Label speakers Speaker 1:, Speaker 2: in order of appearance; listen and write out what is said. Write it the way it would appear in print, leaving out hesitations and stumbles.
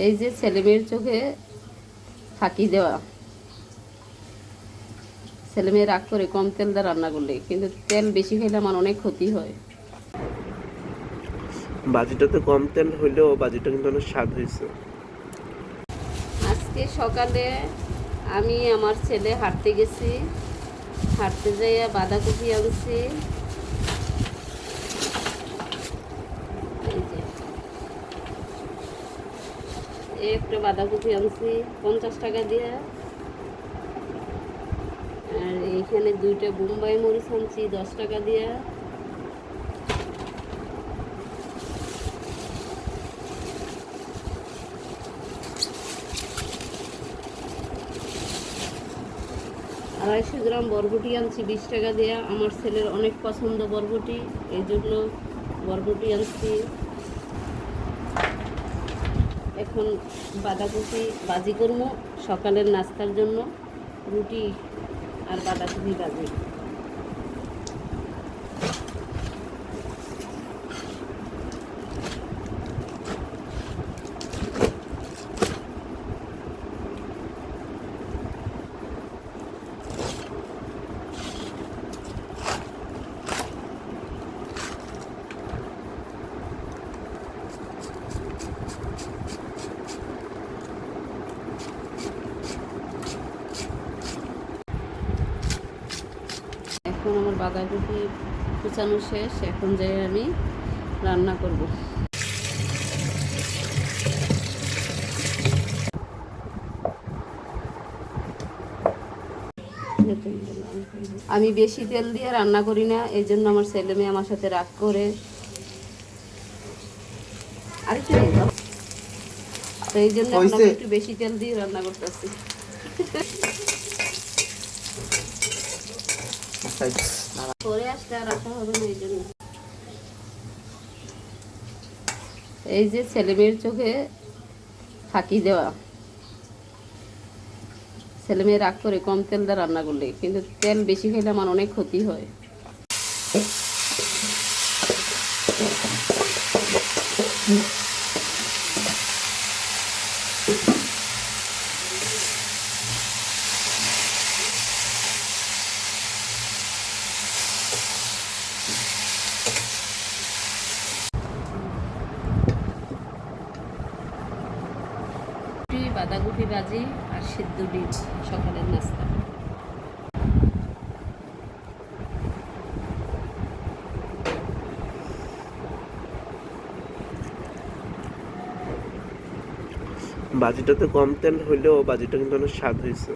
Speaker 1: এই যে ছেলেমেয়ের চোখে ফাঁকি দেওয়া, ছেলেমেয়ে রাগ করে কম তেল দিয়ে রান্না করলে, কিন্তু তেল বেশি খেলে আমার অনেক ক্ষতি হয়।
Speaker 2: বাজিটাতে কম তেল হইলেও বাজিটা কিন্তু অনেক স্বাদ হয়েছে।
Speaker 1: আজকে সকালে আমি আমার ছেলে হাঁটতে গেছি, হাঁটতে যাইয়া বাঁধাকপি আনছি। এই যে একটা বাঁধাকপি আনছি 50 টাকা দিয়ে, আর এইখানে 2টা বোম্বাই মরিচ আনছি 10 টাকা দিয়ে। আড়াইশো গ্রাম বরবটি আনছি 20 টাকা দিয়ে, আমার ছেলের অনেক পছন্দ বরবটি, এই জন্য বরবটি আনছি। এখন বাঁধাকপি ভাজি করবো সকালের নাস্তার জন্য, রুটি আর বাঁধাকপি ভাজি। এখন আমার বাঁধাকপি কুচানো শেষ, এখন যাই আমি রান্না করব। আমি বেশি তেল দিয়ে রান্না করি না, এই জন্য আমার ছেলে মেয়ে আমার সাথে রাগ করে। আরেকটু তো এই জন্য এখন আমি একটু বেশি তেল দিয়ে রান্না করতেছি। পরে আসতে আর রাখা হবে না, এই জন্য। এই যে ছেলেমেয়ের চোখে ফাঁকি দেওয়া, ছেলেমেয়ে রাগ করে কম তেল দিয়ে রান্না করলে, কিন্তু তেল বেশি খেলে আমার অনেক ক্ষতি হয়। বাঁধাকপি ভাজি আর সিদ্ধ ডিম সকালের নাস্তা।
Speaker 2: বাজিটাতে কম তেল হইলেও বাজিটা কিন্তু অনেক স্বাদ হয়েছে।